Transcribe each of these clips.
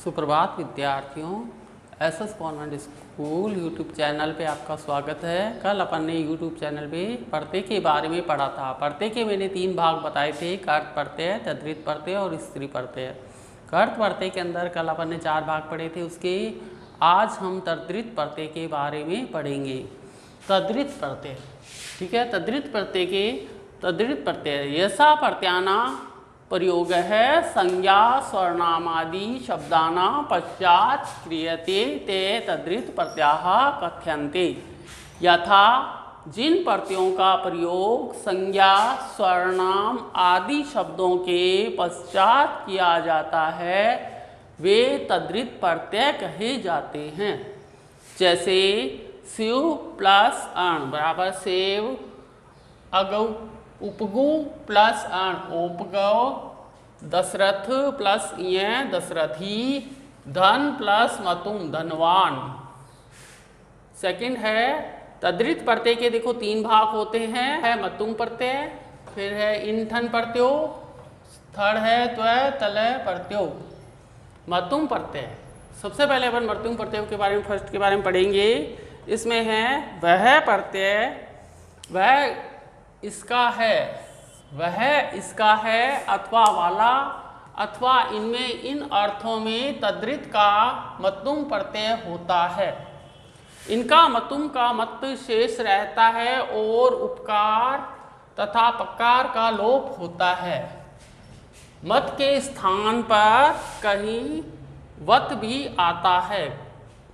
सुप्रभात विद्यार्थियों, SS convent school YouTube channel पे आपका स्वागत है। कल अपन ने यूट्यूब चैनल पे प्रत्यय के बारे में पढ़ा था। प्रत्यय के मैंने 3 भाग बताए थे, कर्त प्रत्यय, तद्धित प्रत्यय और स्त्री प्रत्यय। कर्त प्रत्यय के अंदर कल अपन ने 4 भाग पढ़े थे उसके। आज हम तद्धित प्रत्यय के बारे में पढ़ेंगे। तद्धित प्रत्यय, ठीक है। तद्धित प्रत्यय ऐसा प्रत्याना प्रयोग है संज्ञा स्वर्णामादि शब्दानां पश्चात क्रियते ते तद्धित प्रत्याः कथ्यन्ते। यथा जिन प्रत्ययों का प्रयोग संज्ञा स्वर्णाम आदि शब्दों के पश्चात किया जाता है वे तद्धित प्रत्यय कहे जाते हैं। जैसे शिव प्लस अण बराबर सेव, अगौ उपगु प्लस अण उपगौ, दशरथ प्लस इय दशरथी, धन प्लस मतुम धनवान। सेकंड है तद्धित प्रत्यय के देखो 3 भाग होते हैं। है मतुम प्रत्यय, फिर है इंठन प्रत्यो, थर्ड है त्वय तलय प्रत्यो। मतुम प्रत्यय, सबसे पहले अपन मतुम प्रत्यय के बारे में फर्स्ट के बारे में पढ़ेंगे। इसमें है वह प्रत्यय, वह इसका है, वह इसका है अथवा वाला, अथवा इनमें इन अर्थों में तद्धित का मतुम प्रत्यय होता है। इनका मतुम का मत शेष रहता है और उपकार तथा पकार का लोप होता है। मत के स्थान पर कहीं वत भी आता है।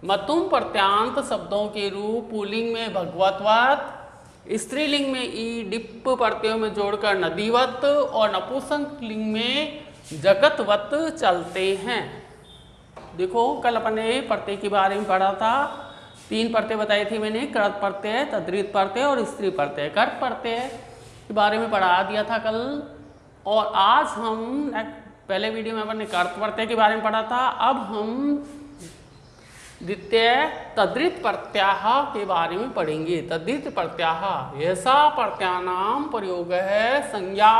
मतुम प्रत्यांत शब्दों के रूप पुल्लिंग में भगवतवत, स्त्रीलिंग में ई डिप प्रत्ययों में जोड़कर नदीवत और नपुंसकलिंग में जगतवत चलते हैं। देखो कल अपन ने प्रत्यय के बारे में पढ़ा था। 3 प्रत्यय बताए थे मैंने, कर्त प्रत्यय, तद्धित प्रत्यय और स्त्री प्रत्यय। कर्त प्रत्यय के बारे में पढ़ा दिया था कल, और आज हम पहले वीडियो में अपन ने कर्त प्रत्यय के बारे में पढ़ा था। अब हम द्वितीय तद्धित प्रत्याह के बारे में पढ़ेंगे। तद्धित प्रत्याह ऐसा प्रत्यानाम प्रयोग है संज्ञा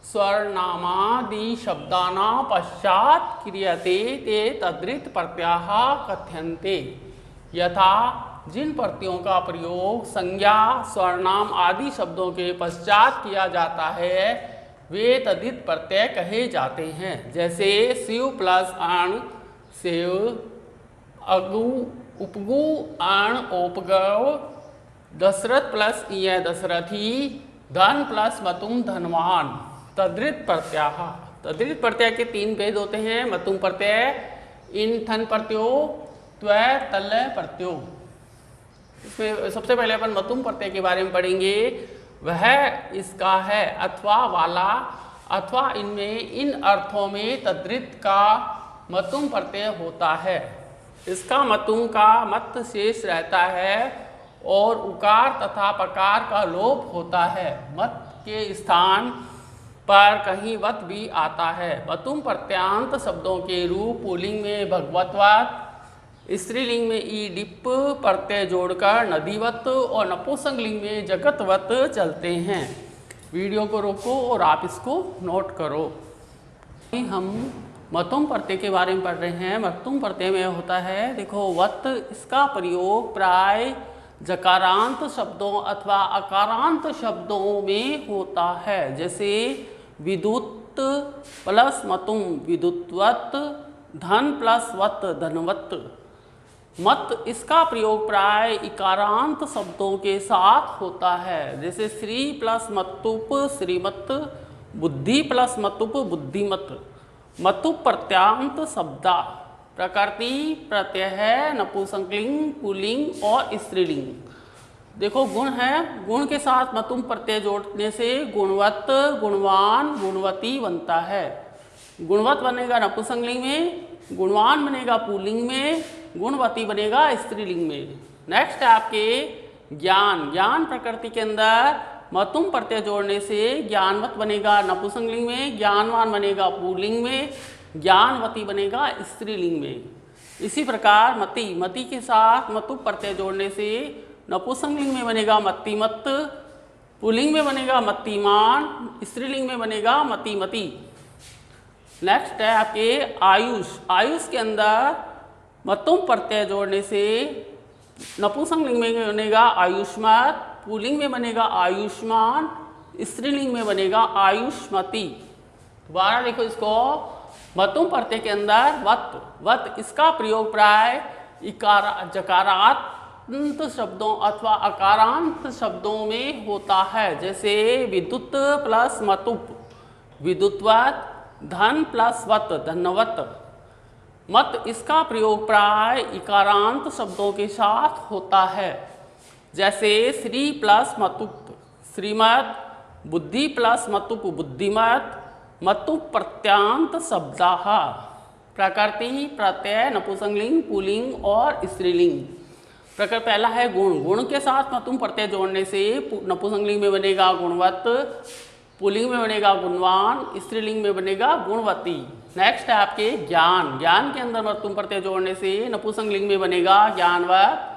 स्वर्णामादि शब्दानां पश्चात क्रियते ते तद्धित प्रत्याह कथ्यन्ते। यथा जिन प्रत्ययों का प्रयोग संज्ञा स्वर्णाम आदि शब्दों के पश्चात किया जाता है वे तद्धित प्रत्यय कहे जाते हैं। जैसे शिव प्लस अण शिव, अगु उपगु अण उपगौ, दशरथ प्लस इय दशरथी, धन प्लस मतुम धनवान। तद्धित प्रत्याह, तद्धित प्रत्यय के 3 भेद होते हैं। मतुम प्रत्यय, इंठन प्रत्यो, त्वय तलय प्रत्यो। इसमें सबसे पहले अपन मतुम प्रत्यय के बारे में पढ़ेंगे। वह इसका है अथवा वाला, अथवा इनमें इन अर्थों में तद्धित का मतुम प्रत्यय होता है। इसका मतुम का मत शेष रहता है और उकार तथा पकार का लोप होता है। मत के स्थान पर कहीं वत भी आता है। मतुम प्रत्यांत शब्दों के रूप पुल्लिंग में भगवतवत, स्त्रीलिंग में ई डिप प्रत्यय जोड़कर नदीवत और नपुंसकलिंग में जगतवत चलते हैं। वीडियो को रोको और आप इसको नोट करो। हम मतुम प्रत्यय के बारे में पढ़ रहे हैं। मतुम प्रत्यय में होता है, देखो वत, इसका प्रयोग प्राय जकारांत शब्दों अथवा अकारांत शब्दों में होता है। जैसे विद्युत प्लस मतुम विद्युतवत, धन प्लस वत धनवत। मत, इसका प्रयोग प्राय इकारांत शब्दों के साथ होता है। जैसे श्री प्लस मतुप श्रीमत, बुद्धि प्लस मतुप बुद्धिमत। मतुप प्रत्यांत शब्दा प्रकृति प्रत्यय है नपुंसकलिंग, पुल्लिंग और स्त्रीलिंग। देखो गुण है, गुण के साथ मतुम प्रत्यय जोड़ने से गुणवत, गुणवान, गुणवती बनता है। गुणवत बनेगा नपुंसकलिंग में, गुणवान बनेगा पुल्लिंग में, गुणवती बनेगा स्त्रीलिंग में। नेक्स्ट है आपके ज्ञान। ज्ञान प्रकृति के अंदर मतुम प्रत्यय जोड़ने से ज्ञानवत बनेगा नपुंसकलिंग में, ज्ञानवान बनेगा पुल्लिंग में, ज्ञानवती बनेगा स्त्रीलिंग में। इसी प्रकार मति, मति के साथ मतुम प्रत्यय जोड़ने से नपुंसकलिंग में बनेगा मत्तिमत, पुल्लिंग में बनेगा मत्तिमान, स्त्रीलिंग में बनेगा मतिमती। नेक्स्ट है आपके आयुष। आयुष के अंदर मतुम प्रत्यय जोड़ने से नपुंसकलिंग में बनेगा आयुष्मत, पुल्लिंग में बनेगा आयुष्मान, स्त्रीलिंग में बनेगा आयुष्मती। दोबारा देखो इसको, मतुम प्रत्यय के अंदर वत, वत इसका प्रयोग प्राय इकार जकारांत शब्दों अथवा अकारांत शब्दों में होता है, जैसे विद्युत प्लस मतुप विद्युतवत, धन प्लस वत धनवत। मत इसका प्रयोग प्राय इकारांत शब्दों के साथ होता है, जैसे श्री प्लस मतुप श्रीमत, बुद्धि प्लस मतुप बुद्धिमत, मतुप प्रत्यांत शब्दाः। प्रकृति प्रत्यय नपुंसकलिंग पुल्लिंग और स्त्रीलिंग। प्रकार पहला है गुण। गुण के साथ मतुम प्रत्यय जोड़ने से नपुंसकलिंग में बनेगा गुणवत, पुल्लिंग में बनेगा गुणवान, स्त्रीलिंग में बनेगा गुणवती। नेक्स्ट है आपके ज्ञान। ज्ञान के अंदर मतुम प्रत्यय जोड़ने से नपुंसकलिंग में बनेगा ज्ञानवत,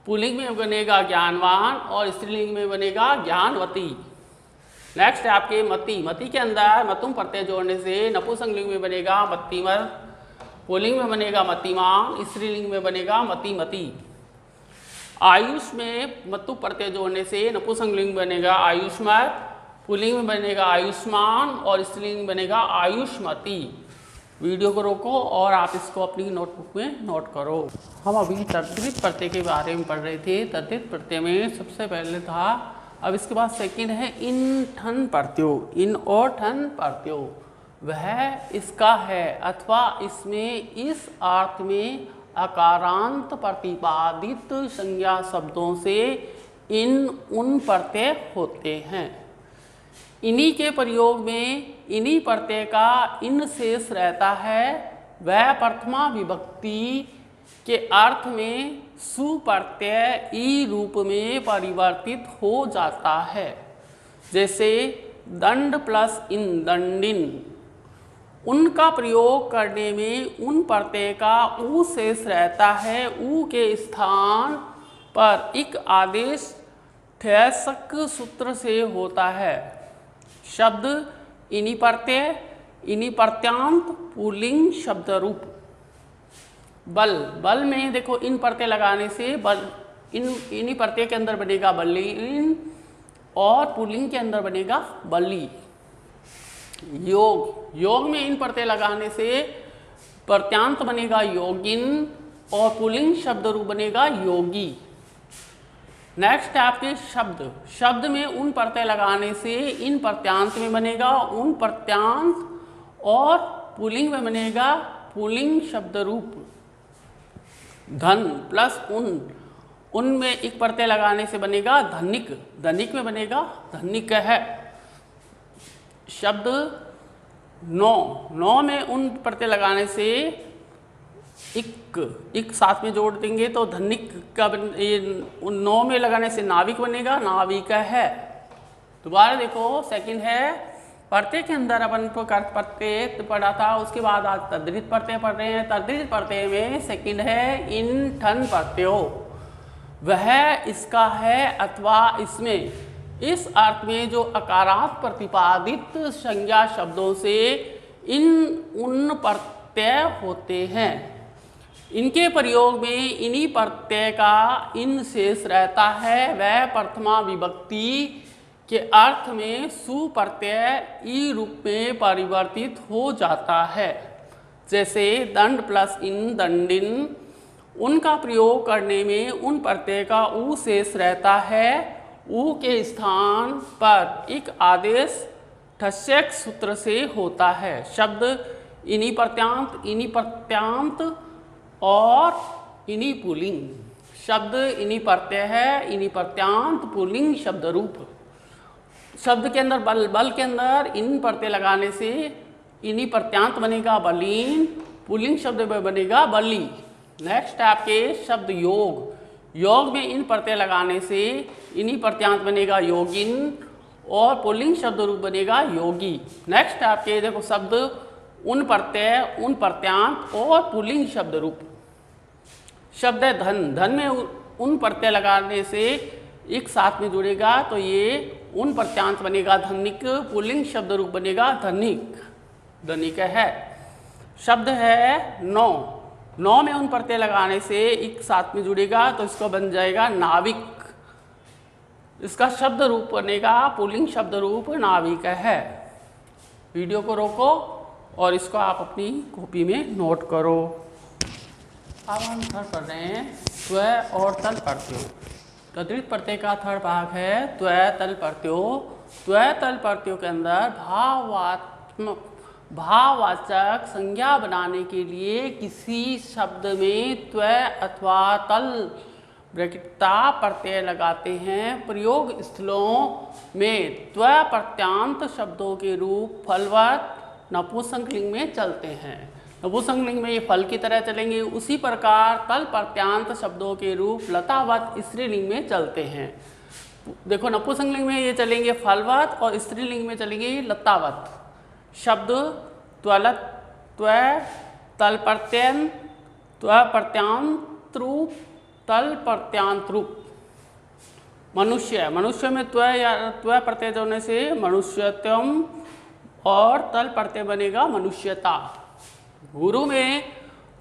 पुल्लिंग में बनेगा ज्ञानवान और स्त्रीलिंग में बनेगा ज्ञानवती। नेक्स्ट है आपके मति। मति के अंदर मतुम प्रत्यय जोड़ने से नपुंसकलिंग में बनेगा मतिमत, पुल्लिंग में बनेगा मतिमान, स्त्रीलिंग में बनेगा मतिमती। आयुष में मतुम प्रत्यय जोड़ने से नपुंसकलिंग में बनेगा आयुष्मत, पुल्लिंग में बनेगा आयुष्मान और स्त्रीलिंग में बनेगा आयुष्मती। वीडियो को रोको और आप इसको अपनी नोटबुक में नोट करो। हम अभी तद्धित प्रत्यय के बारे में पढ़ रहे थे। तद्धित प्रत्यय में सबसे पहले था, अब इसके बाद सेकंड है इन ठन प्रत्यय। इन और ठन प्रत्यय वह इसका है अथवा इसमें इस अर्थ में अकारांत प्रतिपादित संज्ञा शब्दों से इन उन प्रत्यय होते हैं। इन्हीं के प्रयोग में इन्हीं प्रत्यय का इन शेष रहता है, वह प्रथमा विभक्ति के अर्थ में सुप्रत्यय ई रूप में परिवर्तित हो जाता है, जैसे दंड प्लस इन दंडिन। उनका प्रयोग करने में उन प्रत्यय का ऊ शेष रहता है, ऊ के स्थान पर इक आदेश ठेसक सूत्र से होता है। शब्द इन्हीं प्रत्यय, इन्हीं प्रत्यांत, पुल्लिंग शब्द रूप। बल। बल में देखो इन प्रत्यय लगाने से बल इन्हीं प्रत्यय के अंदर बनेगा बलीन और पुल्लिंग के अंदर बनेगा बली। योग। योग में इन प्रत्यय लगाने से प्रत्यांत बनेगा योगिन और पुल्लिंग शब्द रूप बनेगा योगी। नेक्स्ट है आपके शब्द। शब्द में उन प्रत्यय लगाने से इन प्रत्यांत में बनेगा उन प्रत्यांत और पुल्लिंग में बनेगा पुल्लिंग शब्द रूप। धन प्लस उनमें एक प्रत्यय लगाने से बनेगा धनिक, धनिक में बनेगा धनिक है। शब्द नौ। नौ में उन प्रत्यय लगाने से इक साथ में जोड़ देंगे तो धनिक का ये नौ में लगाने से नाविक बनेगा, नाविक है। दोबारा देखो सेकंड है प्रत्यय के अंदर अपन प्रत्यय पढ़ा था, उसके बाद आज तद्धित प्रत्यय पढ़ रहे हैं। तद्धित प्रत्यय में सेकंड है इन ठन प्रत्ययो। वह इसका है अथवा इसमें इस अर्थ में जो अकारांत प्रतिपादित संज्ञा शब्दों से इन उन प्रत्यय होते हैं। इनके प्रयोग में इन्हीं प्रत्यय का इन शेष रहता है, वह प्रथमा विभक्ति के अर्थ में सुप्रत्यय ई रूप में परिवर्तित हो जाता है, जैसे दंड प्लस इन दंडिन। उनका प्रयोग करने में उन प्रत्यय का ऊ शेष रहता है, ऊ के स्थान पर एक आदेश ठस्यक सूत्र से होता है। शब्द इन्हीं प्रत्यांत और इन्हीं पुल्लिंग। शब्द इन्हीं प्रत्यय है, इन्हीं प्रत्यांत, पुल्लिंग शब्द रूप। शब्द के अंदर बल। बल के अंदर इन प्रत्यय लगाने से इन्हीं प्रत्यांत बनेगा बलीन, पुल्लिंग शब्द में बनेगा बली। नेक्स्ट है आपके शब्द योग। योग में इन प्रत्यय लगाने से इन्हीं प्रत्यांत बनेगा योगिन और पुल्लिंग शब्द रूप बनेगा योगी। नेक्स्ट है आपके देखो शब्द उन प्रत्यय, उन प्रत्यांत और पुल्लिंग शब्द रूप। शब्द है धन। धन में उन प्रत्यय लगाने से एक साथ में जुड़ेगा तो ये उन प्रत्यांत बनेगा धनिक, पुल्लिंग शब्द रूप बनेगा धनिक, धनिक है। शब्द है नौ। नौ में उन प्रत्यय लगाने से एक साथ में जुड़ेगा तो इसको बन जाएगा नाविक। इसका शब्द रूप बनेगा, पुल्लिंग शब्द रूप नाविक है। वीडियो को रोको और इसको आप अपनी कॉपी में नोट करो। अब हम थर्ड कर रहे हैं त्व और तल प्रत्यय। तद्धित प्रत्यय का थर्ड भाग है त्व तल प्रत्यय। त्व तल प्रत्यय के अंदर भाववाचक संज्ञा बनाने के लिए किसी शब्द में त्व अथवा तल ब्रैकेटता प्रत्यय लगाते हैं। प्रयोग स्थलों में त्व प्रत्यांत शब्दों के रूप फलवत नपुंसकलिंग में चलते हैं। नपुंसकलिंग में ये फल की तरह चलेंगे, उसी प्रकार तल प्रत्यांत शब्दों के रूप लतावत स्त्रीलिंग में चलते हैं। देखो नपुंसकलिंग में ये चलेंगे फलवत और स्त्रीलिंग में चलेंगे लतावत। शब्द त्वलत, त्व, तल प्रत्यय, त्व प्रत्यांत रूप, तल प्रत्यांत रूप। मनुष्य, मनुष्य में त्व या त्व प्रत्यय जोड़ने से मनुष्यत्वम और तल प्रत्यय बनेगा मनुष्यता। गुरु में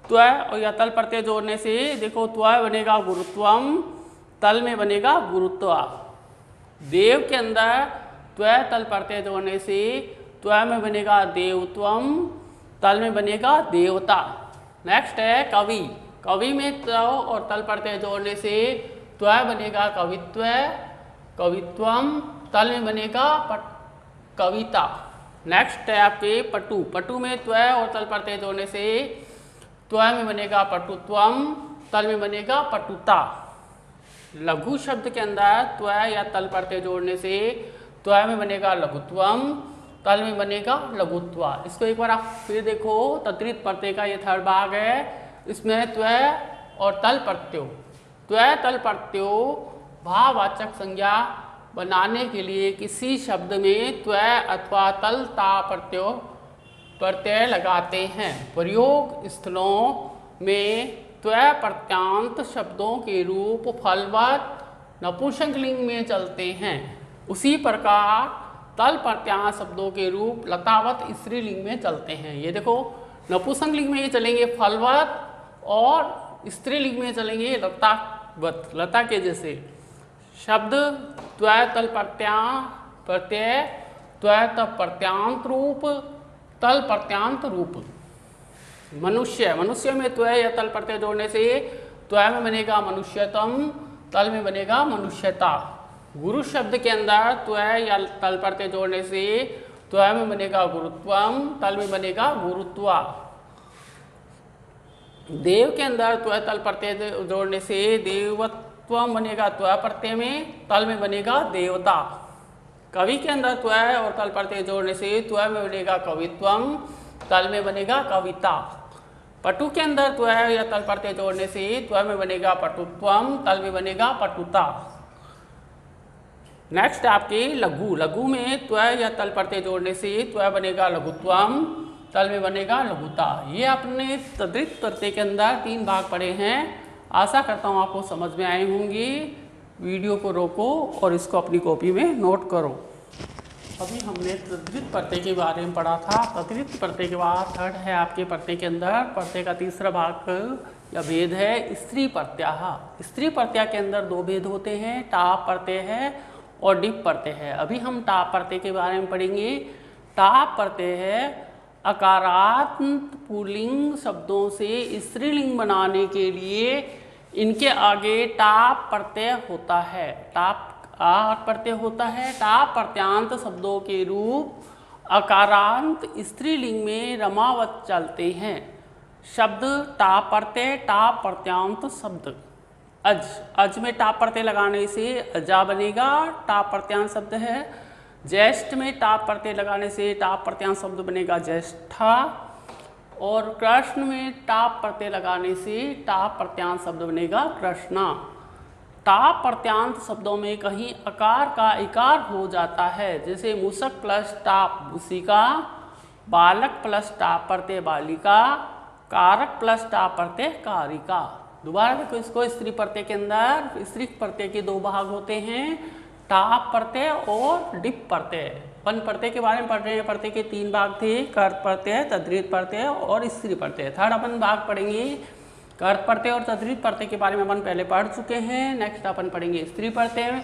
त्व या तल प्रत्यय जोड़ने से देखो त्व बनेगा गुरुत्वम, तल में बनेगा गुरुत्वा। देव के अंदर त्व तल प्रत्यय जोड़ने से त्व में बनेगा देवत्वम, तल में बनेगा देवता। नेक्स्ट है कवि। कवि में त्व और तल प्रत्यय जोड़ने से त्व बनेगा कवित्व, कवित्वम, तल में बनेगा कविता। नेक्स्ट है आपके पटु। पटु में त्व और तल प्रत्यय जोड़ने से त्व में बनेगा पटुत्वम, तल में बनेगा पटुता। लघु शब्द के अंदर त्व या तल प्रत्यय जोड़ने से त्व में बनेगा लघुत्वम, तल में बनेगा लघुत्वा। इसको एक बार आप फिर देखो। तद्धित प्रत्यय का ये थर्ड भाग है। इसमें त्व और तल प्रत्यय, त्व तल प्रत्यय भाववाचक संज्ञा बनाने के लिए किसी शब्द में त्व अथवा तल ता प्रत्यय लगाते हैं। प्रयोग स्थलों में त्व प्रत्यांत शब्दों के रूप फलवत नपुंसकलिंग में चलते हैं। उसी प्रकार तल प्रत्यांत शब्दों के रूप लतावत स्त्रीलिंग में चलते हैं। ये देखो नपुंसकलिंग में ये चलेंगे फलवत और स्त्रीलिंग में चलेंगे लतावत, लता के जैसे। शब्द त्व तल प्रत्यय, त्व तल प्रत्यांत रूप, तल प्रत्यांत रूप। मनुष्य, मनुष्य में त्व या तल प्रत्यय जोड़ने से त्व में बनेगा मनुष्यतम, तल में बनेगा मनुष्यता। गुरु शब्द के अंदर त्व या तल प्रत्यय जोड़ने से त्व में बनेगा गुरुत्वम, तल में बनेगा गुरुत्वा। देव के अंदर त्व तल प्रत्यय जोड़ने से देवत्वम बनेगा त्व प्रत्यय में, तल में बनेगा देवता। कवि के अंदर त्व और तल प्रत्यय जोड़ने से त्व में बनेगा कवित्वम, तल में बनेगा कविता। पटु के अंदर त्व या तल प्रत्यय जोड़ने से त्व में बनेगा पटुत्वम, तल में बनेगा पटुता। नेक्स्ट आपके लघु। लघु में त्व या तल प्रत्यय जोड़ने से त्व बनेगा लघुत्वम, तल में बनेगा लघुता। ये आपने तद्धित प्रत्यय के अंदर 3 भाग पढ़े हैं। आशा करता हूँ आपको समझ में आए होंगे। वीडियो को रोको और इसको अपनी कॉपी में नोट करो। अभी हमने तद्धित प्रत्यय के बारे में पढ़ा था। तद्धित प्रत्यय के बाद थर्ड है आपके प्रत्यय के अंदर। प्रत्यय का तीसरा भाग या भेद है स्त्री प्रत्यय। स्त्री प्रत्यय के अंदर 2 भेद होते हैं, टाप प्रत्यय है और डिप प्रत्यय है। अभी हम टाप प्रत्यय के बारे में पढ़ेंगे। टाप प्रत्यय है अकारांत पुल्लिंग शब्दों से स्त्रीलिंग बनाने के लिए इनके आगे टाप प्रत्यय होता है। टाप प्रत्यय होता है। टाप प्रत्यांत शब्दों के रूप अकारांत स्त्रीलिंग में रमावत चलते हैं। शब्द टाप प्रत्यय, टाप प्रत्यांत शब्द। अज, अज में टाप प्रत्यय लगाने से अजा बनेगा, टाप प्रत्यांत शब्द है। ज्येष्ठ में टाप प्रत्यय लगाने से टाप प्रत्यांत शब्द बनेगा ज्येष्ठा। और कृष्ण में टाप प्रत्यय लगाने से टाप प्रत्यांत शब्द बनेगा कृष्णा। टाप प्रत्यांत शब्दों में कहीं अकार का इकार हो जाता है, जैसे मूषक प्लस टाप मूषिका, बालक प्लस टाप प्रत्यय बालिका, कारक प्लस टाप प्रत्यय कारिका। दोबारा देखो इसको। स्त्री प्रत्यय के अंदर स्त्री प्रत्यय के 2 भाग होते हैं, टाप प्रत्यय और डिप प्रत्यय। अपन प्रत्यय के बारे में पढ़ रहे हैं। प्रत्यय के 3 भाग थे, कर्त प्रत्यय, तद्धित प्रत्यय और स्त्री प्रत्यय। थर्ड अपन भाग पढ़ेंगे कर्त प्रत्यय और तद्धित प्रत्यय के बारे में अपन पहले पढ़ चुके हैं। नेक्स्ट अपन पढ़ेंगे स्त्री प्रत्यय।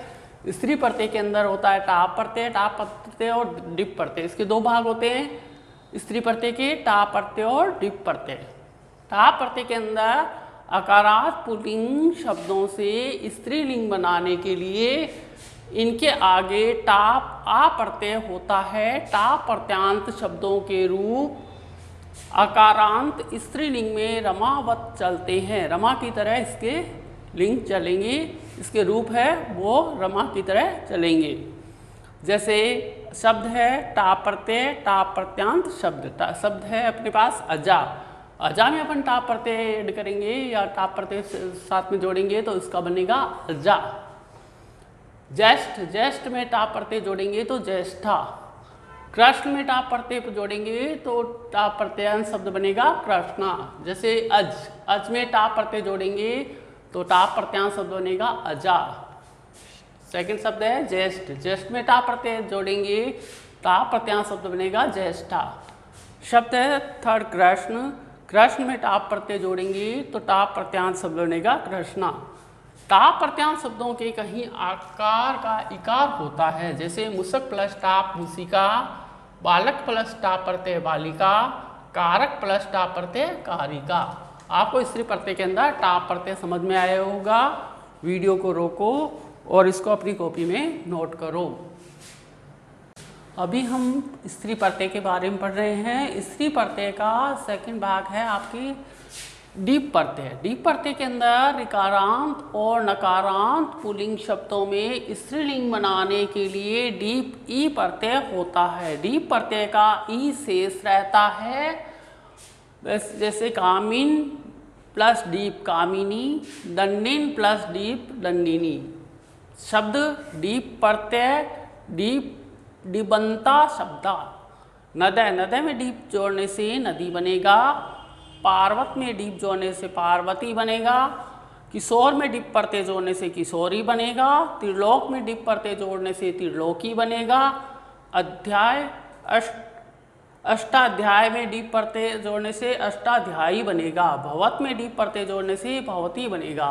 स्त्री प्रत्यय के अंदर होता है टाप प्रत्यय और डिप प्रत्यय। इसके 2 भाग होते हैं स्त्री प्रत्यय के, टाप प्रत्यय और डिप प्रत्यय। टाप प्रत्यय के अंदर अकारांत पुल्लिंग शब्दों से स्त्रीलिंग बनाने के लिए इनके आगे टाप आ प्रत्यय होता है। टाप प्रत्यांत शब्दों के रूप अकारांत स्त्रीलिंग में रमावत चलते हैं। रमा की तरह इसके लिंग चलेंगे, इसके रूप है वो रमा की तरह चलेंगे। जैसे शब्द है टाप प्रत्यय, टाप प्रत्यांत शब्द। शब्द है अपने पास अजा। अजा में अपन टाप प्रत्यय ऐड करेंगे या टाप प्रत्यय साथ में जोड़ेंगे तो इसका बनेगा अजा। ज्येष्ठ, ज्येष्ठ में टाप प्रत्यय जोड़ेंगे तो ज्येष्ठा। कृष्ण में टाप प्रत्यय जोड़ेंगे तो टाप प्रत्ययांत शब्द बनेगा कृष्णा। जैसे अज, अज में टाप प्रत्यय जोड़ेंगे तो टाप प्रत्यांत शब्द बनेगा अजा। सेकंड शब्द है ज्येष्ठ, ज्येष्ठ में टाप प्रत्यय जोड़ेंगे टाप प्रत्यांत शब्द बनेगा ज्येष्ठा। शब्द है थर्ड कृष्ण, कृष्ण में टाप प्रत्यय जोड़ेंगे तो टाप प्रत्यांत शब्द बनेगा कृष्णा। टाप प्रत्यांत शब्दों के कहीं आकार का इकार होता है, जैसे मुसक प्लस टाप मुसिका, बालक प्लस टाप प्रत्यय बालिका, कारक प्लस टाप प्रत्यय कारिका। आपको स्त्री प्रत्यय के अंदर टाप प्रत्यय समझ में आया होगा। वीडियो को रोको और इसको अपनी कॉपी में नोट करो। अभी हम स्त्री प्रत्यय के बारे में पढ़ रहे हैं। स्त्री प्रत्यय का सेकंड भाग है आपकी डीप प्रत्यय। डीप प्रत्यय के अंदर ऋकारांत और नकारांत पुल्लिंग शब्दों में स्त्रीलिंग बनाने के लिए डीप ई प्रत्यय होता है। डीप प्रत्यय का ई शेष रहता है। जैसे कामिन प्लस डीप कामिनी, दंडिन प्लस डीप दंडिनी। शब्द डीप प्रत्यय डीप डिबंता शब्दा। नदय, नदय में डीप जोड़ने से नदी बनेगा। पार्वत में डीप जोड़ने से पार्वती बनेगा। किशोर में डीप प्रत्यय जोड़ने से किशोरी बनेगा। त्रिलोक में डीप प्रत्यय जोड़ने से त्रिलोकी बनेगा। अध्याय अष्टाध्याय में डीप प्रत्यय जोड़ने से अष्टाध्यायी बनेगा। भवत में डीप प्रत्यय जोड़ने से भवती बनेगा।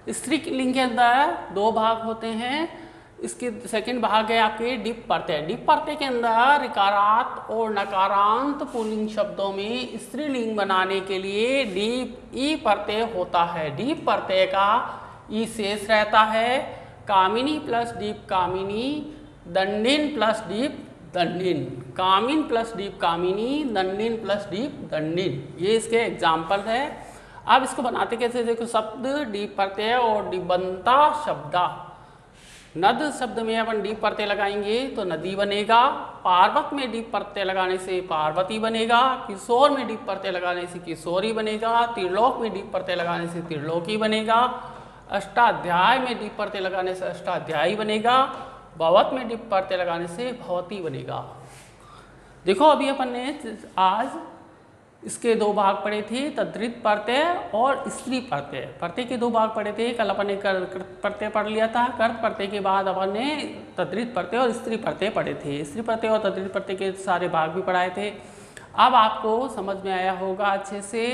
स्त्रीलिंग के अंदर 2 भाग होते हैं। इसके सेकंड भाग है आपके डीप प्रत्यय। डीप प्रत्यय के अंदर ऋकारांत और नकारांत पुल्लिंग शब्दों में स्त्रीलिंग बनाने के लिए डीप ई प्रत्यय होता है। डीप प्रत्यय का ई शेष रहता है। कामिनी प्लस डीप कामिनी, दंडिन प्लस डीप दंडिन। कामिन प्लस डीप कामिनी, दंडिन प्लस डीप दंडिन। ये इसके एग्जाम्पल है। अब इसको बनाते कैसे देखो। शब्द डीप प्रत्यय और डिबंता शब्दा। नद शब्द में अपन डीप प्रत्यय लगाएंगे तो नदी बनेगा। पार्वत में डीप प्रत्यय लगाने से पार्वती बनेगा। किशोर में डीप प्रत्यय लगाने से किशोरी बनेगा। त्रिलोक में डीप प्रत्यय लगाने से त्रिलोकी बनेगा। अष्टाध्याय में डीप प्रत्यय लगाने से अष्टाध्यायी बनेगा। भवत में डीप प्रत्यय लगाने से भवती बनेगा। देखो अभी अपन ने आज इसके 2 भाग पढ़े थे, तद्धित प्रत्यय और स्त्री प्रत्यय। प्रत्यय के 2 भाग पढ़े थे। कल अपन ने कर्त प्रत्यय पढ़ लिया था। कर्त प्रत्यय के बाद अपन ने तद्धित प्रत्यय और स्त्री प्रत्यय पढ़े थे। स्त्री प्रत्यय और तद्धित प्रत्यय के सारे भाग भी पढ़ाए थे। अब आपको समझ में आया होगा अच्छे से।